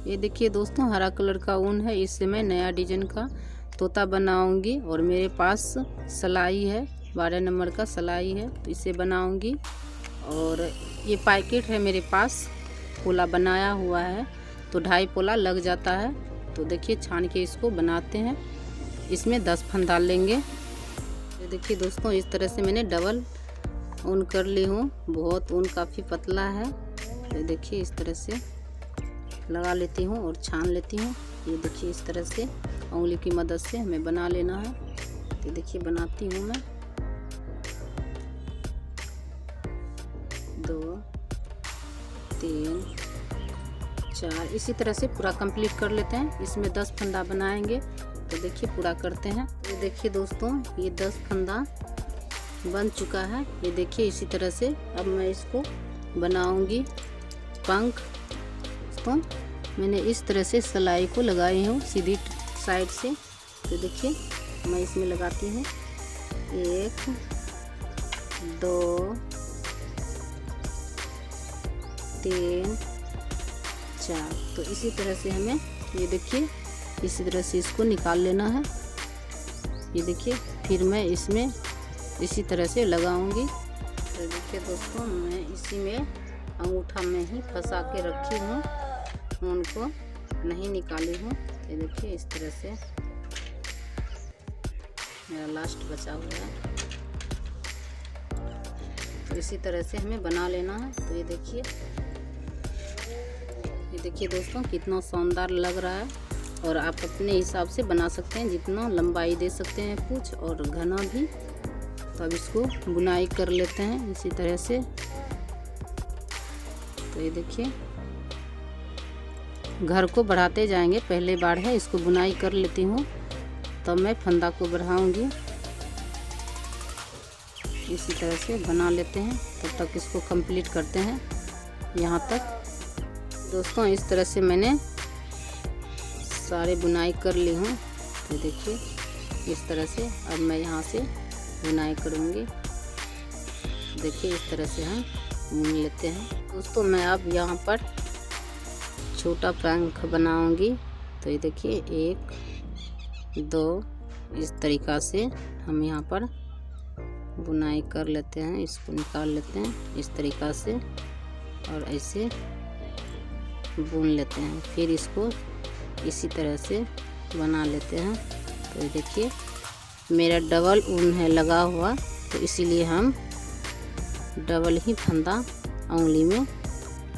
ये देखिए दोस्तों, हरा कलर का ऊन है। इससे मैं नया डिजाइन का तोता बनाऊंगी। और मेरे पास सिलाई है, 12 नंबर का सिलाई है, तो इसे बनाऊंगी। और ये पैकेट है मेरे पास, पोला बनाया हुआ है, तो 2.5 पोला लग जाता है। तो देखिए छान के इसको बनाते हैं। इसमें 10 फंदा लेंगे। ये देखिए दोस्तों, इस तरह से मैंने डबल ऊन कर ली हूँ। बहुत ऊन काफ़ी पतला है। तो देखिए इस तरह से लगा लेती हूँ और छान लेती हूँ। ये देखिए इस तरह से उंगली की मदद से हमें बना लेना है। तो देखिए बनाती हूँ मैं। 2 3 4 इसी तरह से पूरा कंप्लीट कर लेते हैं। इसमें 10 फंदा बनाएंगे। तो देखिए पूरा करते हैं। ये देखिए दोस्तों, ये 10 फंदा बन चुका है। ये देखिए इसी तरह से अब मैं इसको बनाऊंगी पंख। तो मैंने इस तरह से सिलाई को लगाई हूँ सीधी साइड से। तो देखिए मैं इसमें लगाती हूँ 1 2 3 4। तो इसी तरह से हमें, ये देखिए इसी तरह से इसको निकाल लेना है। ये देखिए फिर मैं इसमें इसी तरह से लगाऊंगी। तो देखिए दोस्तों, मैं इसी में अंगूठा में ही फंसा के रखी हूँ, उनको नहीं निकाली हूँ। ये देखिए इस तरह से मेरा लास्ट बचा हुआ है। तो इसी तरह से हमें बना लेना है। तो ये देखिए दोस्तों, कितना शानदार लग रहा है। और आप अपने हिसाब से बना सकते हैं, जितना लंबाई दे सकते हैं कुछ, और घना भी। तो अब इसको बुनाई कर लेते हैं इसी तरह से। तो ये देखिए घर को बढ़ाते जाएंगे। पहले बार है, इसको बुनाई कर लेती हूँ, तब मैं फंदा को बढ़ाऊंगी। इसी तरह से बना लेते हैं। तब तक इसको कंप्लीट करते हैं यहाँ तक। दोस्तों इस तरह से मैंने सारे बुनाई कर ली हूँ। तो देखिए इस तरह से अब मैं यहाँ से बुनाई करूँगी। देखिए इस तरह से हम बुन लेते हैं। दोस्तों मैं अब यहाँ पर छोटा पंख बनाऊंगी। तो ये देखिए 1 2 इस तरीक़ा से हम यहाँ पर बुनाई कर लेते हैं। इसको निकाल लेते हैं इस तरीक़ा से और ऐसे बुन लेते हैं। फिर इसको इसी तरह से बना लेते हैं। तो ये देखिए मेरा डबल ऊन है लगा हुआ, तो इसीलिए हम डबल ही फंदा उंगली में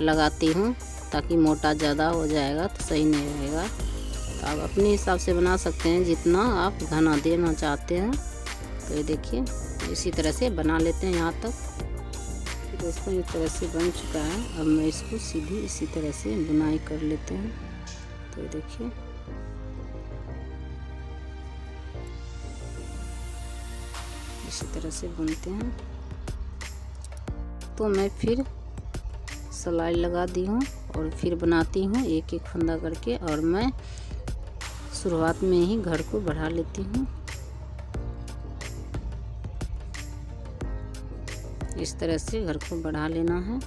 लगाती हूँ, ताकि मोटा ज़्यादा हो जाएगा तो सही नहीं रहेगा। तो आप अपने हिसाब से बना सकते हैं, जितना आप घना देना चाहते हैं। तो ये देखिए इसी तरह से बना लेते हैं यहाँ तक। दोस्तों इस तरह से बन चुका है। अब मैं इसको सीधी इसी तरह से बुनाई कर लेते हैं। तो ये देखिए इसी तरह से बुनते हैं। तो मैं फिर सिलाई लगा दी हूँ और फिर बनाती हूँ एक एक फंदा करके। और मैं शुरुआत में ही घर को बढ़ा लेती हूँ। इस तरह से घर को बढ़ा लेना है।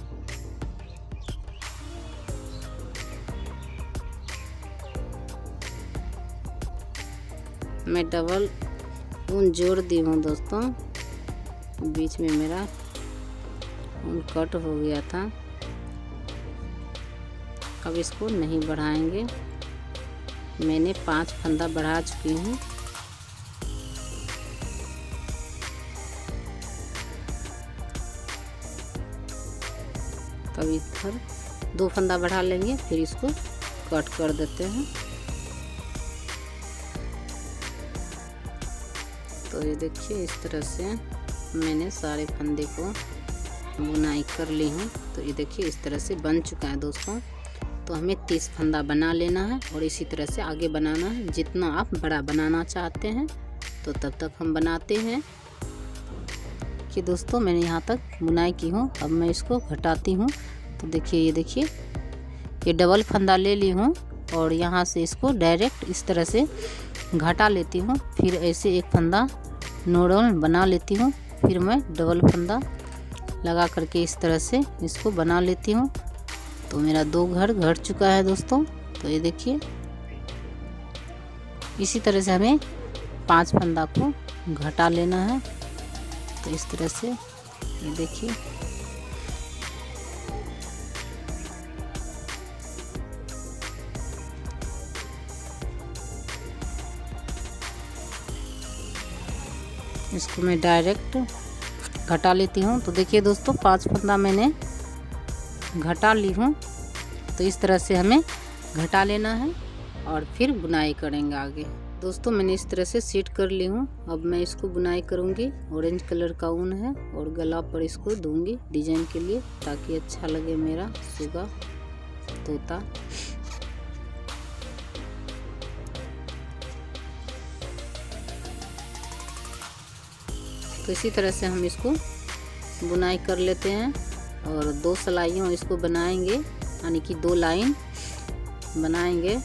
मैं डबल ऊन जोड़ दी हूँ दोस्तों, बीच में मेरा ऊन कट हो गया था। अब इसको नहीं बढ़ाएंगे। मैंने 5 फंदा बढ़ा चुकी हूँ। तब इधर 2 फंदा बढ़ा लेंगे, फिर इसको कट कर देते हैं। तो ये देखिए इस तरह से मैंने सारे फंदे को बुनाई कर ली हूँ। तो ये देखिए इस तरह से बन चुका है दोस्तों। तो हमें 30 फंदा बना लेना है और इसी तरह से आगे बनाना है। जितना आप बड़ा बनाना चाहते हैं तो तब तक हम बनाते हैं। कि दोस्तों मैंने यहाँ तक बुनाई की हूँ। अब मैं इसको घटाती हूँ। तो देखिए ये डबल फंदा ले ली हूँ और यहाँ से इसको डायरेक्ट इस तरह से घटा लेती हूँ। फिर ऐसे एक फंदा नॉर्मल बना लेती हूँ। फिर मैं डबल फंदा लगा करके इस तरह से इसको बना लेती हूँ। तो मेरा 2 घर चुका है दोस्तों। तो तो ये देखिए इसी तरह से हमें 5 फंदा को घटा लेना है। तो इस तरह से ये देखिए इसको मैं डायरेक्ट घटा लेती हूँ। तो देखिए दोस्तों 5 फंदा मैंने घटा ली हूँ। तो इस तरह से हमें घटा लेना है और फिर बुनाई करेंगे आगे। दोस्तों मैंने इस तरह से सेट कर ली हूँ। अब मैं इसको बुनाई करूँगी। ऑरेंज कलर का ऊन है और गला पर इसको दूंगी डिजाइन के लिए, ताकि अच्छा लगे मेरा सुगा तोता। तो इसी तरह से हम इसको बुनाई कर लेते हैं और 2 सिलाइयों इसको बनाएंगे, यानी कि 2 लाइन बनाएंगे।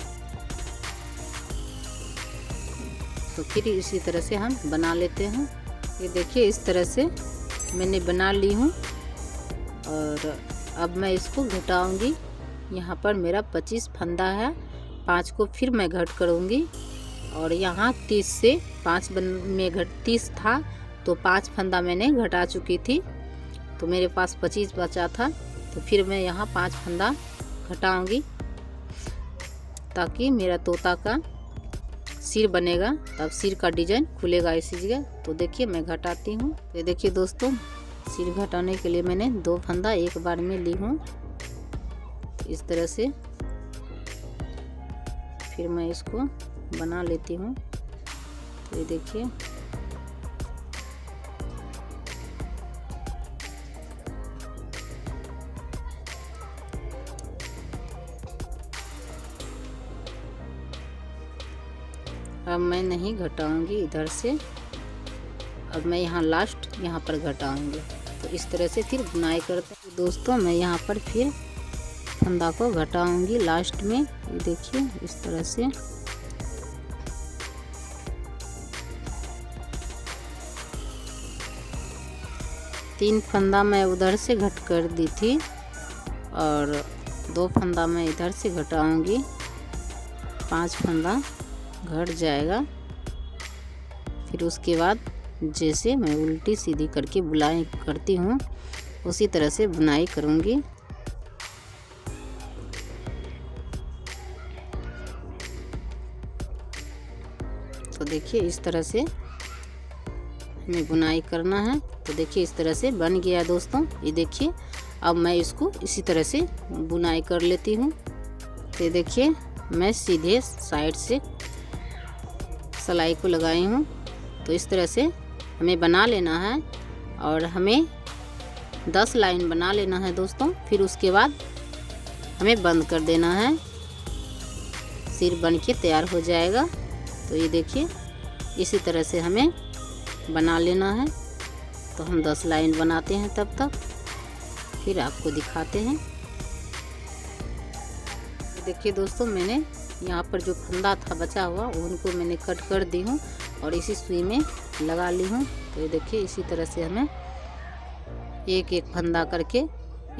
तो फिर इसी तरह से हम बना लेते हैं। ये देखिए इस तरह से मैंने बना ली हूँ और अब मैं इसको घटाऊंगी। यहाँ पर मेरा 25 फंदा है, 5 को फिर मैं घट करूँगी और यहाँ 30 से 5 में 30 था तो 5 फंदा मैंने घटा चुकी थी, तो मेरे पास 25 बचा था। तो फिर मैं यहाँ 5 फंदा घटाऊंगी ताकि मेरा तोता का सिर बनेगा, तब सिर का डिजाइन खुलेगा इसी जगह। तो देखिए मैं घटाती हूँ। ये देखिए दोस्तों सिर घटाने के लिए मैंने 2 फंदा एक बार में ली हूँ। तो इस तरह से फिर मैं इसको बना लेती हूँ। तो ये देखिए अब मैं नहीं घटाऊंगी इधर से, अब मैं यहाँ लास्ट यहाँ पर घटाऊंगी। तो इस तरह से फिर बुनाई करते हैं। दोस्तों मैं यहाँ पर फिर फंदा को घटाऊंगी लास्ट में। ये देखिए इस तरह से तीन फंदा मैं उधर से घट कर दी थी और 2 फंदा मैं इधर से घटाऊंगी, 5 फंदा घट जाएगा। फिर उसके बाद जैसे मैं उल्टी सीधी करके बुनाई करती हूँ उसी तरह से बुनाई करूँगी। तो देखिए इस तरह से हमें बुनाई करना है। तो देखिए इस तरह से बन गया दोस्तों। ये देखिए अब मैं इसको इसी तरह से बुनाई कर लेती हूँ। तो देखिए मैं सीधे साइड से सिलाई को लगाई हूँ। तो इस तरह से हमें बना लेना है और हमें 10 लाइन बना लेना है दोस्तों। फिर उसके बाद हमें बंद कर देना है, सिर बन के तैयार हो जाएगा। तो ये देखिए इसी तरह से हमें बना लेना है। तो हम 10 लाइन बनाते हैं, तब तक फिर आपको दिखाते हैं। देखिए दोस्तों मैंने यहाँ पर जो फंदा था बचा हुआ उनको मैंने कट कर दी हूँ और इसी सुई में लगा ली हूँ। तो ये देखिए इसी तरह से हमें एक एक फंदा करके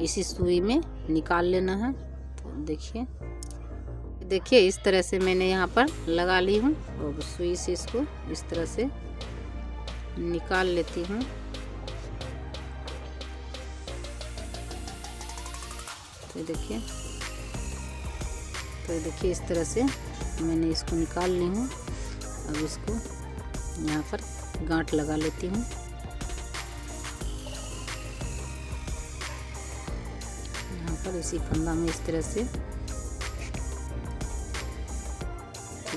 इसी सुई में निकाल लेना है। तो देखिए इस तरह से मैंने यहाँ पर लगा ली हूँ और सुई से इसको इस तरह से निकाल लेती हूँ। तो देखिए इस तरह से मैंने इसको निकाल ली हूँ। अब इसको यहाँ पर गांठ लगा लेती हूँ। यहाँ पर इसी फंदा में इस तरह से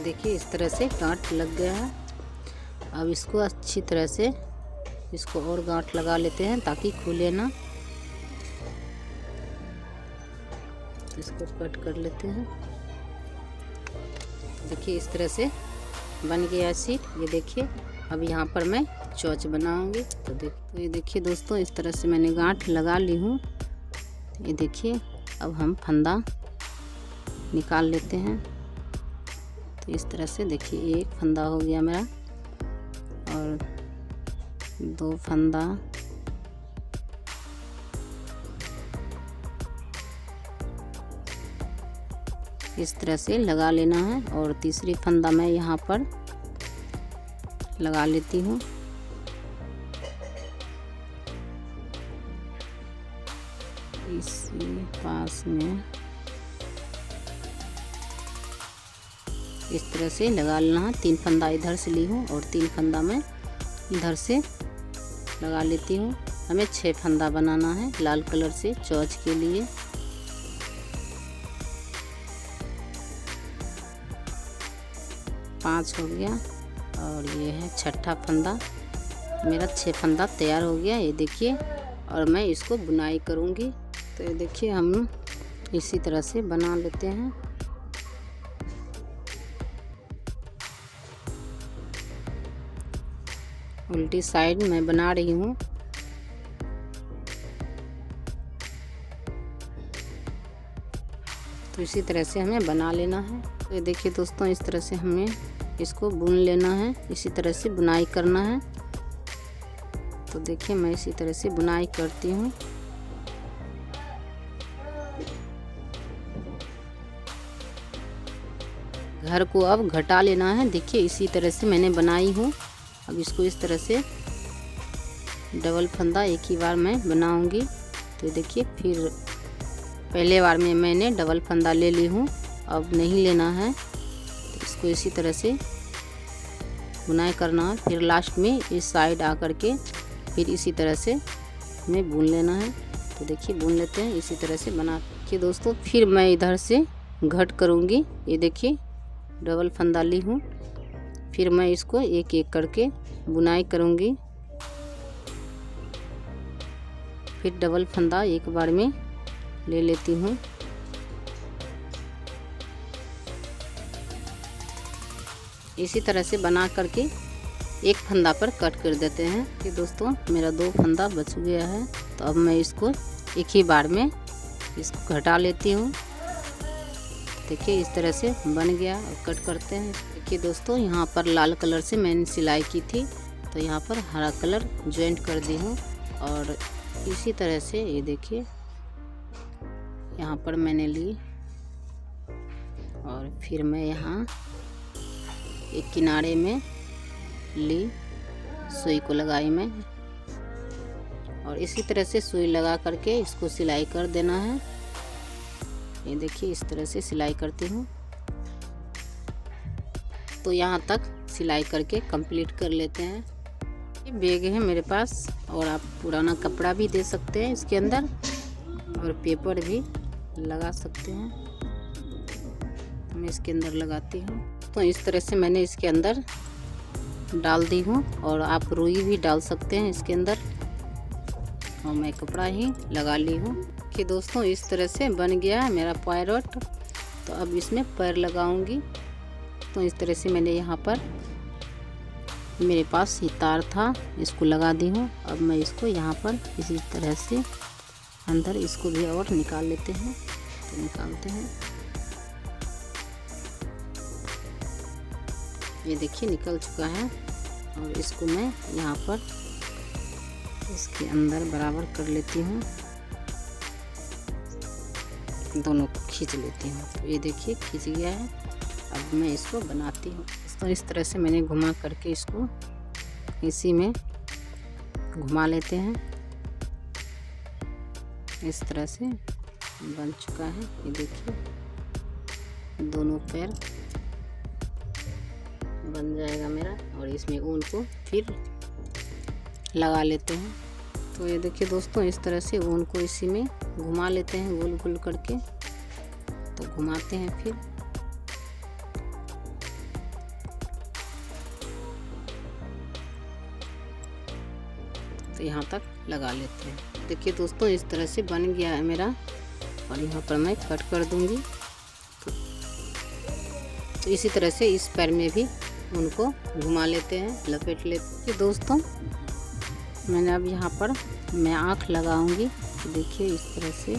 देखिए इस तरह से गांठ लग गया है। अब इसको अच्छी तरह से इसको और गांठ लगा लेते हैं ताकि खुले ना। इसको कट कर लेते हैं। देखिए इस तरह से बन गया सीट। ये देखिए अब यहाँ पर मैं चोंच बनाऊंगी। तो ये देखिए दोस्तों इस तरह से मैंने गांठ लगा ली हूँ। ये देखिए अब हम फंदा निकाल लेते हैं। तो इस तरह से देखिए एक फंदा हो गया मेरा और 2 फंदा, इस तरह से लगा लेना है। और तीसरी फंदा मैं यहाँ पर लगा लेती हूँ। इसी पास में इस तरह से लगा लेना है। 3 फंदा इधर से ली हूँ और 3 फंदा मैं इधर से लगा लेती हूँ। हमें 6 फंदा बनाना है लाल कलर से चौच के लिए। पाँच हो गया और ये है छठा फंदा। मेरा 6 फंदा तैयार हो गया, ये देखिए। और मैं इसको बुनाई करूँगी। तो ये देखिए हम इसी तरह से बना लेते हैं। उल्टी साइड मैं बना रही हूँ। तो इसी तरह से हमें बना लेना है। तो ये देखिए दोस्तों, इस तरह से हमें इसको बुन लेना है। इसी तरह से बुनाई करना है। तो देखिए मैं इसी तरह से बुनाई करती हूँ। घर को अब घटा लेना है। देखिए इसी तरह से मैंने बनाई हूँ। अब इसको इस तरह से डबल फंदा एक ही बार मैं बनाऊंगी। तो देखिए फिर पहले बार में मैंने डबल फंदा ले ली हूँ, अब नहीं लेना है। तो इसको इसी तरह से बुनाई करना है। फिर लास्ट में इस साइड आकर के फिर इसी तरह से हमें बुन लेना है। तो देखिए बुन लेते हैं इसी तरह से बना के दोस्तों। फिर मैं इधर से घट करूँगी। ये देखिए डबल फंदा ली हूँ। फिर मैं इसको एक एक करके बुनाई करूँगी। फिर डबल फंदा एक बार में ले लेती हूँ। इसी तरह से बना करके एक फंदा पर कट कर देते हैं। कि दोस्तों मेरा 2 फंदा बच गया है। तो अब मैं इसको एक ही बार में इसको घटा लेती हूँ। देखिए इस तरह से बन गया। और कट करते हैं। देखिए दोस्तों, यहाँ पर लाल कलर से मैंने सिलाई की थी, तो यहाँ पर हरा कलर ज्वाइंट कर दी हूँ। और इसी तरह से ये देखिए यहाँ पर मैंने ली और फिर मैं यहाँ एक किनारे में ली, सुई को लगाई मैं। और इसी तरह से सुई लगा करके इसको सिलाई कर देना है। ये देखिए इस तरह से सिलाई करती हूँ। तो यहाँ तक सिलाई करके कंप्लीट कर लेते हैं। ये बैग है मेरे पास, और आप पुराना कपड़ा भी दे सकते हैं इसके अंदर, और पेपर भी लगा सकते हैं। मैं इसके अंदर लगाती हूँ। तो इस तरह से मैंने इसके अंदर डाल दी हूँ, और आप रुई भी डाल सकते हैं इसके अंदर। और मैं कपड़ा ही लगा ली हूँ। कि दोस्तों इस तरह से बन गया है मेरा पैरोट। तो अब इसमें पैर लगाऊंगी। तो इस तरह से मैंने यहाँ पर मेरे पास ये तार था, इसको लगा दी हूँ। अब मैं इसको यहाँ पर इसी तरह से अंदर इसको भी और निकाल लेते हैं। तो निकालते हैं। ये देखिए निकल चुका है। और इसको मैं यहाँ पर इसके अंदर बराबर कर लेती हूँ, दोनों को खींच लेती हूँ। तो ये देखिए खींच गया है। अब मैं इसको बनाती हूँ। तो इस तरह से मैंने घुमा करके इसको इसी में घुमा लेते हैं। इस तरह से बन चुका है। ये देखिए दोनों पैर बन जाएगा मेरा। और इसमें ऊन को फिर लगा लेते हैं। तो ये देखिए दोस्तों, इस तरह से ऊन को इसी में घुमा लेते हैं गोल गोल करके। तो घुमाते हैं फिर। तो यहाँ तक लगा लेते हैं। देखिए दोस्तों इस तरह से बन गया है मेरा। और यहाँ पर मैं कट कर दूंगी। तो इसी तरह से इस पैर में भी उनको घुमा लेते हैं, लपेट लेते हैं। दोस्तों मैंने अब यहाँ पर मैं आँख लगाऊंगी। तो देखिए इस तरह से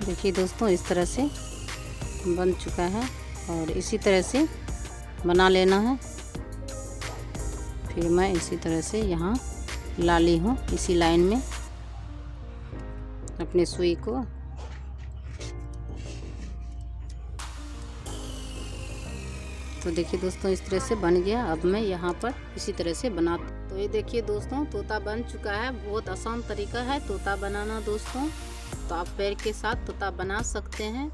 देखिए दोस्तों, इस तरह से बन चुका है और इसी तरह से बना लेना है। फिर मैं इसी तरह से यहाँ ला ली हूँ इसी लाइन में अपने सुई को। तो देखिए दोस्तों, इस तरह से बन गया। अब मैं यहाँ पर इसी तरह से बना, तो ये देखिए दोस्तों, तोता बन चुका है। बहुत आसान तरीका है तोता बनाना दोस्तों। तो आप पैर के साथ तोता बना सकते हैं।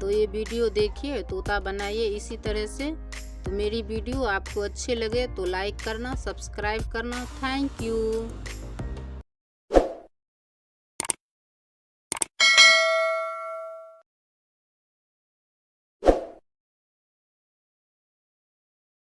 तो ये वीडियो देखिए, तोता बनाइए इसी तरह से। तो मेरी वीडियो आपको अच्छे लगे तो लाइक करना, सब्सक्राइब करना। Thank you.